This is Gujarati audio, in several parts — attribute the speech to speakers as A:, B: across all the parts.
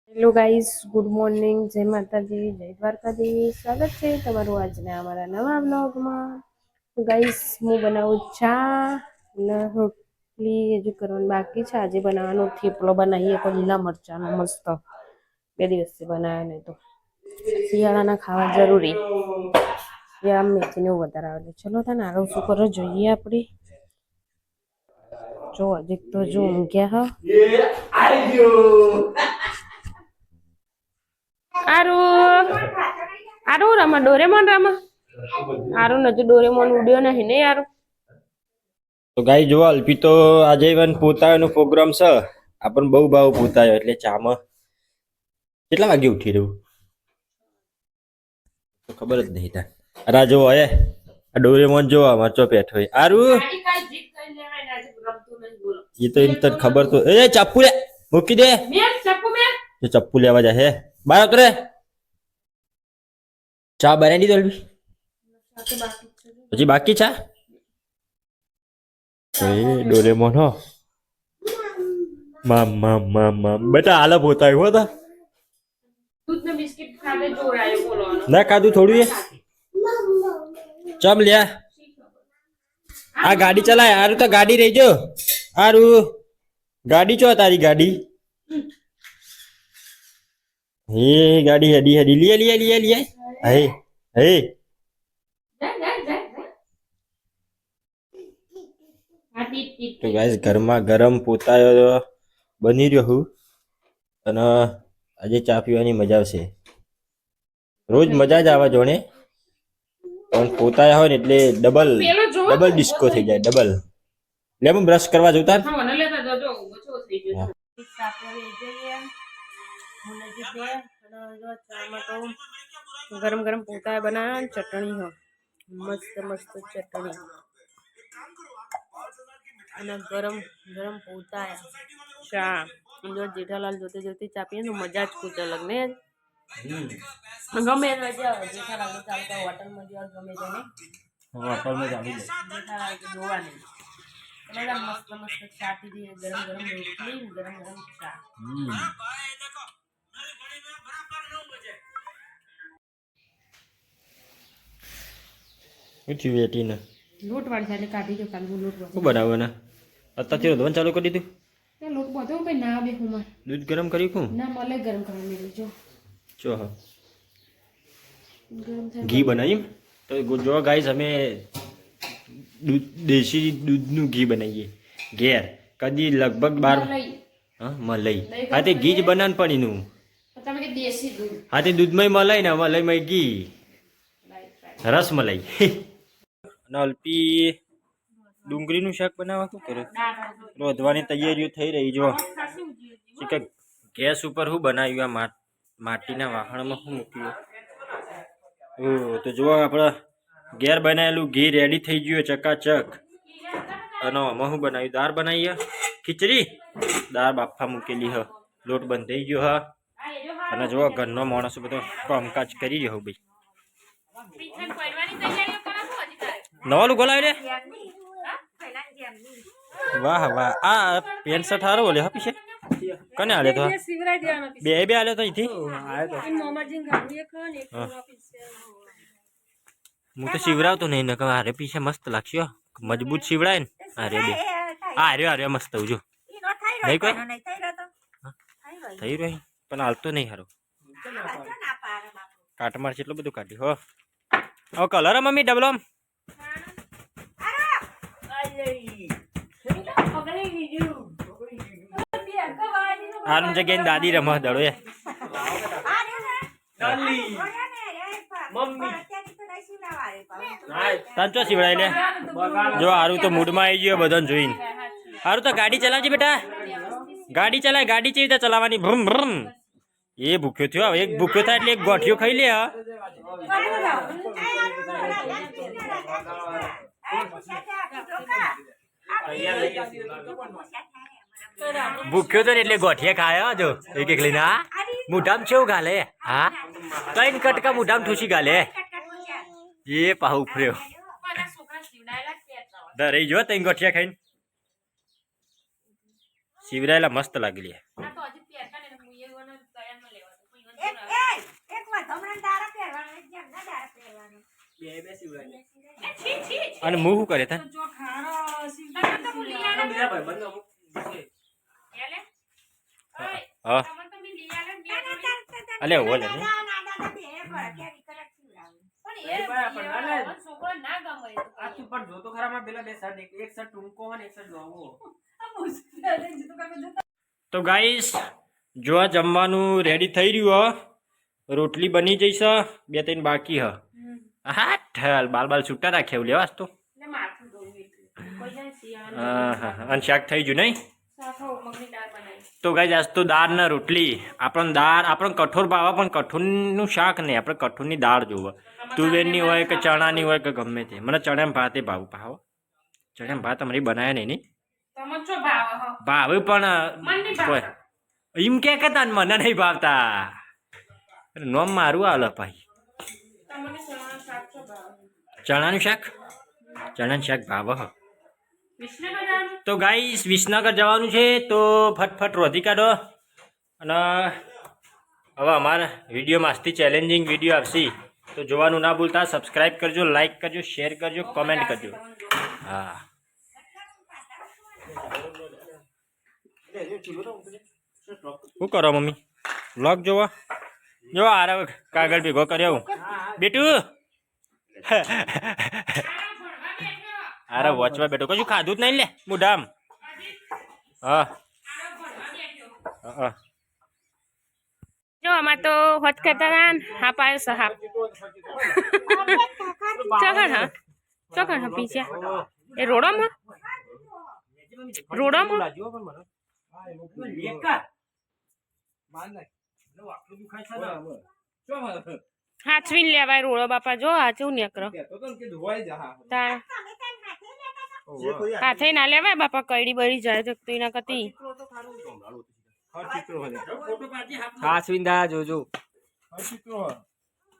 A: હેલો ગાઈઝ, ગુડ મોર્નિંગ, જય માતાજી, જય દ્વારકાધીશ. સ્વાગત છે તમારું આજના અમારા નવા બ્લોગમાં. તો ગાઈઝ, હું બનાવું ચા અને રોટલી હજુ કરવાનું બાકી છે. આજે બનાવવાનો થેપલો બનાવીએ તો લીલા મરચાંનો મસ્ત. 2 દિવસથી બનાવ્યો નહીં તો શિયાળાના ખાવા જરૂરી. આમ મેથીને વધારે આવે. ચલો તને આરો શું કરો જોઈએ આપણે. જો હજી તો જો ઊંઘ્યા આરું આરું રમા ડોરેમોન રમા આરું નજુ ડોરેમોન ઉડ્યો નહીં ને યાર.
B: તો ગાઈ જો અલ્પી તો આજે ઇવન પોતાનો પ્રોગ્રામ છે. આપણને બહુ ભાવ પોતાયો એટલે ચામાં કેટલા વાગે ઉઠી રહ્યું તો ખબર જ નહીં. અરે જો હે આ ડોરેમોન જો મરચો પેઠો હોય આરું એ તો એમ તને ખબર તો એ ચપ્પુ લે મૂકી દે જો ચપ્પુ લેવા જાય હે બાર ઉતરે ચા બનાવી દીધો અલ્પી હજી બાકી ચા એ ડોરેમોન હો મામ મામ મામ મામ બેટા આલા પોતા આવ્યો હતા
A: દૂધનો બિસ્કિટ ખાતે જોરાયો બોલવાનો
B: ના ખાધું થોડું એ ચમ લ્યા આ ગાડી ચલાય આરું તો ગાડી રહી જો આરું ગાડી ચો તારી ગાડી હે ગાડી હેડી હેડી લે લે લે લે હે હે તો ગાઈસ ઘરમાં ગરમ પોતાયો બની રહ્યો હું અને આજે ચા પીવાની મજા આવશે. રોજ મજા જ આવે જોણે પણ પોતાયા હોય ને એટલે ડબલ ડિસ્કો થઈ જાય ડબલ. લે હું બ્રશ કરવા જઉં
A: ગરમ ગરમ પોતા બનાવ્યા ચટણી હો મસ્ત મસ્ત ચટણી અને ગરમ ગરમ પોતા ચા. જો જેઠાલાલ જોતે જોતે ચા પીએ તો મજા જ કુછ અલગ ને. ગમે જેઠાલાલ તો ચાલતા હોટલમાં જવા ગમે તેને
B: હોટલમાં ચાલી જાય
A: જેઠાલાલ તો જોવા નહીં. બધા મસ્ત મસ્ત ચા પીધી ગરમ ગરમ રોટલી ગરમ ગરમ ચા.
B: શું વેટી ને
A: લોટ વાળી સાથે કાઢી દો કાલ લોટ
B: શું બનાવવાના અત્યારથી રોધવાનું ચાલુ કરી દીધું
A: લોટ બધો ભાઈ ના બે હું
B: દૂધ ગરમ કર્યું કું
A: ના મળે ગરમ કરવાની જો
B: જો હા
A: ગરમ થાય
B: ઘી બનાવીએ તો જો ગાઈસ અમે દેશી દૂધનું ઘી બનાવીએ ઘેર કદી લગભગ 12 હા મલાઈ હા તે ઘી જ બનાવ પણ એનું
A: તમે કે દેશી દૂધ
B: હા તે દૂધમાં મલાઈ ને મલાઈમાં ઘી રસ મલાઈ. અને અલ્પી ડુંગળીનું શાક બનાવવા શું કરે રોધવાની તૈયારીઓ થઈ રહી જો ગેસ ઉપર શું બનાવ્યું આ માટીના વાહણમાં શું મૂક્યું તો જો આપણે ઘેર બનાવેલું ઘી રેડી થઈ ગયું ચકાચક. અને આમાં શું બનાવ્યું દાળ બનાવીએ ખીચડી દાળ બાફા મૂકેલી હ લોટ બંધ થઈ ગયો હ. અને જો ઘરનો માણસો બધો કામકાજ કરી રહ્યો ભાઈ. નવા લુગો લાવી લે વાહ વાહ આ પેન્ટ શર્ટ હારો બોલે હા પીછે કને આલે તો બે આલે તો અહીંથી હું તો શિવરાવતો નહીં ને અરે પીછે મસ્ત લાગશે મજબૂત શિવડાય ને અરે બે અરે મસ્ત જો નહીં કોઈ થઈ રહ્યું પણ હાલતો નહીં હારો કાટમાર છે એટલું બધું કાઢ્યું હો. હવે કલર મમ્મી ડબલો આનું જગ્યાએ દાદી રમવા દડો એ તંચો શિવડાય લે જો હારું તો મૂડમાં આવી ગયો બધાને જોઈને. હારું તો ગાડી ચલાવજે બેટા ગાડી ચલાય ગાડી કેવી રીતે ચલાવવાની ભ્રમ ભ્રમ. એ ભૂખ્યો થયો એક ભૂખ્યો થાય એટલે એક ગોઠિયો ખાઈ લે. ભૂખ્યો તો ને એટલે ગોઠિયા ખાયા જો એક એક લઈને હા મોઢામ છે એવું ગાલે હા 3 કટકા મોઢામ ઠૂસી ગાલે એ પાહુ ઉફર્યો દરે જો 3 ગોઠિયા ખાઈને શિવરાયેલા મસ્ત લાગેલી. અને હું શું કરે તા હા અલે ઓલે તો ગાઈસ જો આ જમવાનું રેડી થઈ રહ્યું હ રોટલી બની જઈશ બે ત્રણ બાકી હ હા ઠલ બાલ બાલ છૂટા રાખ્યા એવું લેવાસ તો અને શાક થઈ ગયું નહીં તો ગાઈસ આજ તો દાળ ને રોટલી આપણને કઠોર ભાવે પણ કઠોરનું શાક નહીં આપણે કઠોરની દાળ જોવે તુવેરની હોય કે ચણાની હોય કે ગમે તે મને ચણા ભાતે ભાવ ચણા ભાત અમારી બનાવ્યા નહીં ભાવે પણ એમ કે તા મને નહીં ભાવતા નોમ મારું આલે ભાઈ ચણાનું શાક ભાવ હ તો ગાઈસ વિસનગર જવાનું છે તો ફટફટ રોધી કાઢો અને હવે અમારા વિડીયો મસ્તી ચેલેન્જિંગ વિડીયો આવશે તો જોવાનું ના ભૂલતા સબસ્ક્રાઈબ કરજો લાઈક કરજો શેર કરજો કોમેન્ટ કરજો હા શું કરો મમ્મી વ્લોગ જોવા જો આરે કાગળ ભેગો કર્યો બેટું અરે વોચમાં બેઠો કશું ખાધું જ નહીં લે મુઢામ હા
A: જો આમાં તો હોત કરતા હતા હા પાયો સહાબ ચોકણ હા પીછ્યા એ રોડોમાં હાચવીને લેવાય રોડો બાપા જો હાચું નેકરો હાથે ના લેવાય બાપા કઈડી બળી જાય તો એના કતી
B: જોજો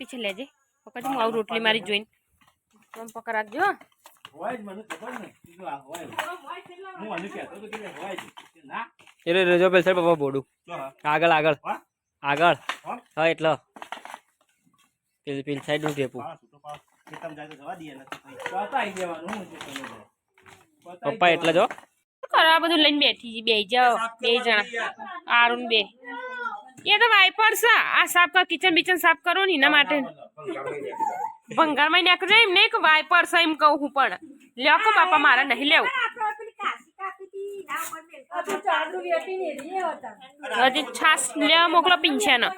A: પીછે લેજે પકડ હું આવું રોટલી મારી જોઈને આમ પકડાજો
B: એટલે રજો પેલ સાહેબ બાબા બોડું આગળ હા એટલે પેલ સાઈડ નું ટેપું પપ્પા એટલે જો
A: કરવા બધું લઈને બેઠી બે જાઓ બે જણા આરુન બે એ તો વાઇપર છે આ સાફ કર કિચન બીચન સાફ કરો ને એના માટે ભંગારમાં નાખજો એમ નહીં કે વાઇપર છે એમ કહું હું પણ લ્યો કો બાપા મારે નહીં લેવું હજી છાસ લેવા મોકલો પીંછે ને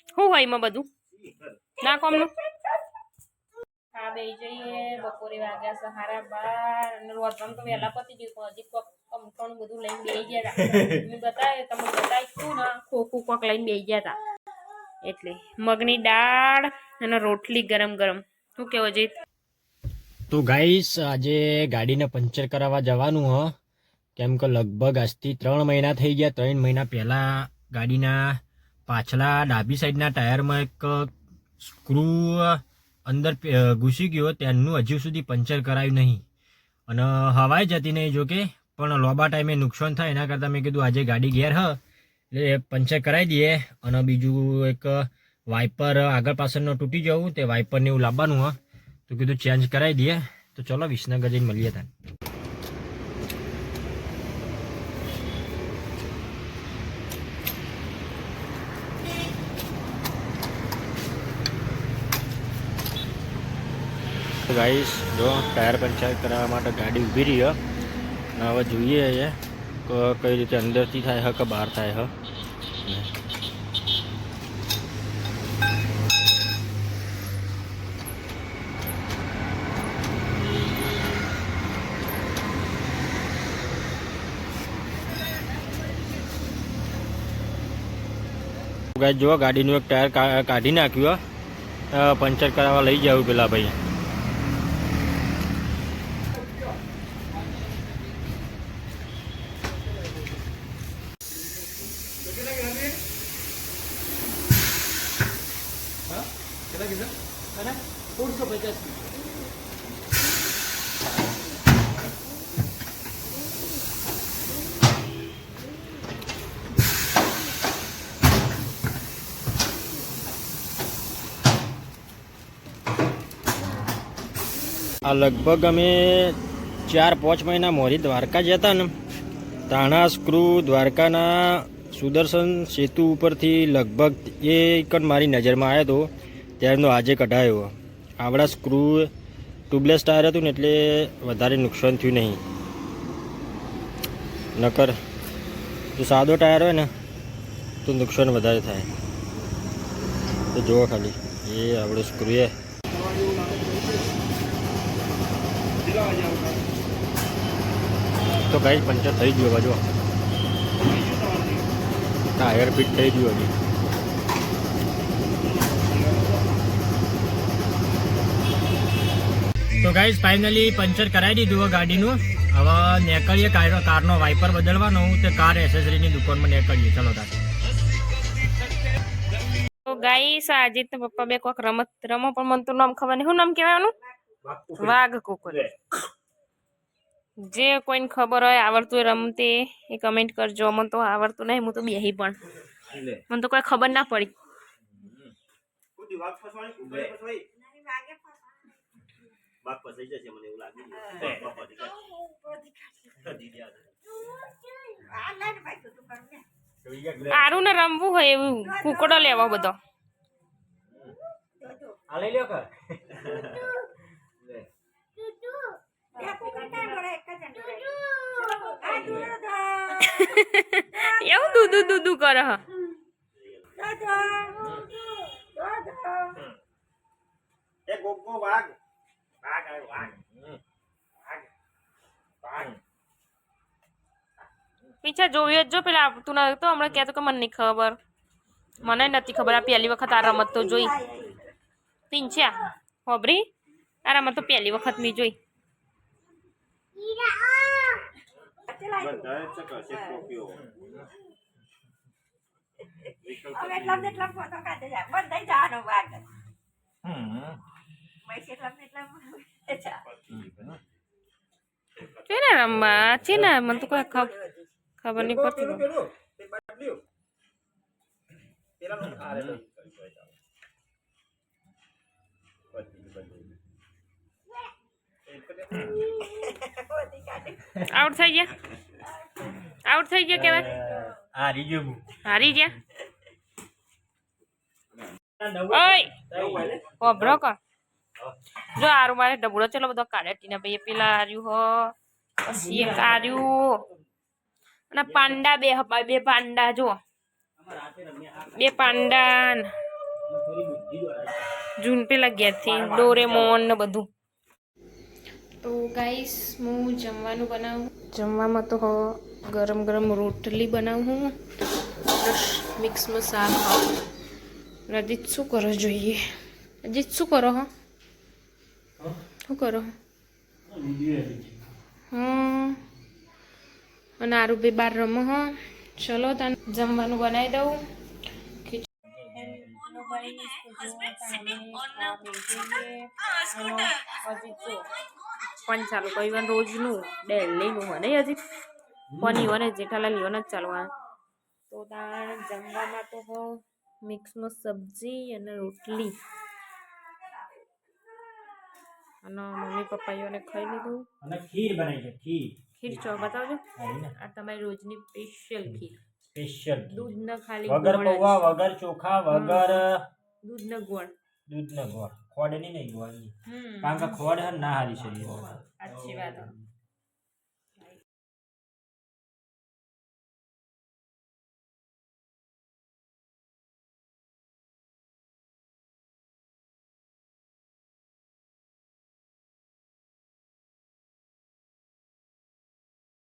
A: શું હોય એમાં બધું ના કોમનું હા બે જઈએ બપોરે વાગ્યા સહારા 12 અને રોતમ તો વહેલા પતી ગયું પણ હજી કોક કમઠોણ બધું લઈને બેસી ગયા હતા મેં બતાવ્યું ને ખોખું કોક લઈને બેસી ગયા હતા એટલે મગની દાળ અને રોટલી ગરમ ગરમ શું કેવો જીત
B: તો ગાઈસ આજે ગાડીને પંચર કરાવવા જવાનું હ કેમ કે લગભગ આજથી 3 મહિના થઈ ગયા 3 મહિના પહેલા ગાડીના પાછલા ડાબી સાઈડના ટાયરમાં એક સ્ક્રૂ અંદર ઘૂસી ગયો ત્યાંનું હજુ સુધી પંચર કરાયું નહીં અને હવાઈ જતી નહીં જોકે પણ લોબા ટાઈમે નુકસાન થાય એના કરતાં મેં કીધું આજે ગાડી ઘેર હ એટલે પંચર કરાવી દઈએ અને બીજું એક વાઇપર આગળ પાછળનો તૂટી જવું તે વાઇપરને એવું લાવવાનું હ તો કીધું ચેન્જ કરાવી દઈએ તો ચલો વિસનગર જઈને મળીએ ત્યાં તો ગાઈસ જો ટાયર પંચર કરાવવા માટે ગાડી ઊભી રહી હ હવે જોઈએ કઈ રીતે અંદરથી થાય હ કે બહાર થાય હ ગાઈસ જો ગાડીનું એક ટાયર કાઢી નાખ્યું પંચર કરાવવા લઈ જાવ પેલા ભાઈ આ લગભગ અમે 4-5 મહિના મોરી દ્વારકા જતા ને તાણા સ્ક્રૂ દ્વારકાના સુદર્શન સેતુ ઉપરથી લગભગ એ કણ મારી નજરમાં આવ્યો હતો ત્યારનો આજે કઢાયો. આવડા સ્ક્રૂ ટ્યુબલેસ ટાયર હતું ને એટલે વધારે નુકસાન થયું નહીં. નકર જો સાદો ટાયર હોય ને તો નુકસાન વધારે થાય. તો જુઓ ખાલી એ આપણો સ્ક્રૂ એ તો ગાઈસ પંચર થઈ ગયું બાજુ ટાયર ફિટ થઈ ગયું હજી. તો ગાઈસ ફાઇનલી પંચર કરાવી દીધું ગાડીનું. હવે નીકળીએ કારનો વાઇપર બદલવાનો તે કાર એસેસરીની દુકાનમાં નીકળીએ. ચલો તાર.
A: તો ગાઈસ આજે તો પપ્પા બે કોક રમત રમો પણ મને તો નામ ખબર નહીં. શું નામ કહેવાનું? વાઘ કુકર. જે કોઈને ખબર હોય આવડતું હોય રમતે એ કમેન્ટ કરજો. મને તો આવડતું નહીં, હું તો બેહી પણ મને તો કોઈ ખબર ના પડી. સારું ને રમવું હોય એવું કુકડો લેવો બધો. એવું દૂધું દૂધું કરે હ. પીછા જોયું જ જો પેલા આવતું ન તો હમણાં કહેતો કે મને નહીં ખબર. મને નથી ખબર. આ પહેલી વખત આ રમત તો જોઈ. પિંછ્યા હોબરી આ રમત તો પહેલી વખત મેં જોઈ. છે ને રમવા છે ને મને તો કોઈ ખબર નહીં પડતી. આઉટ થઈ ગયા. આઉટ થઈ ગયા કેવાય. હારી ગયા. ઓય ઓબરો કો જો આરું મારે ડબુડો ચલો બધો કાઢ્યા ભાઈ. પેલા આર્યું હો પછી એક આર્યું અને પાંડા બે પાંડા જો બે પાંડા જૂન પેલા ઘેરથી ડોરેમોન ને બધું. તો ગાઈસ હું જમવાનું બનાવું. જમવામાં તો ગરમ ગરમ રોટલી બનાવું. મિક્સમાં શાક. રજીત શું કરો જોઈએ? રજીત શું કરો? શું કરો? અને આરું બે બાર રમો હો. ચલો તને જમવાનું બનાવી દઉં. પણ ચાલુ કર્યું રોજનું ડેલીનું હોય નહીં હજી પણ ઈવન જેઠાલાલ ઈવન જ ચાલવાનું. તો તાર જમવામાં તો હો મિક્સમાં સબ્જી અને રોટલી અને મમ્મી પપ્પાઓને ખાઈ લીધું.
B: અને ખીર બનાવી છે.
A: ખીર ચો બતાવજો. આ તમારી રોજની સ્પેશિયલ ખીર.
B: સ્પેશિયલ
A: દૂધ ન ખાલી
B: વગર પૌવા વગર ચોખા વગર
A: દૂધ ન ગોળ.
B: ખોડ ની નહીં ગોળની. કારણ કે ખોડ ના હારી શરીર.
A: સાચી વાત.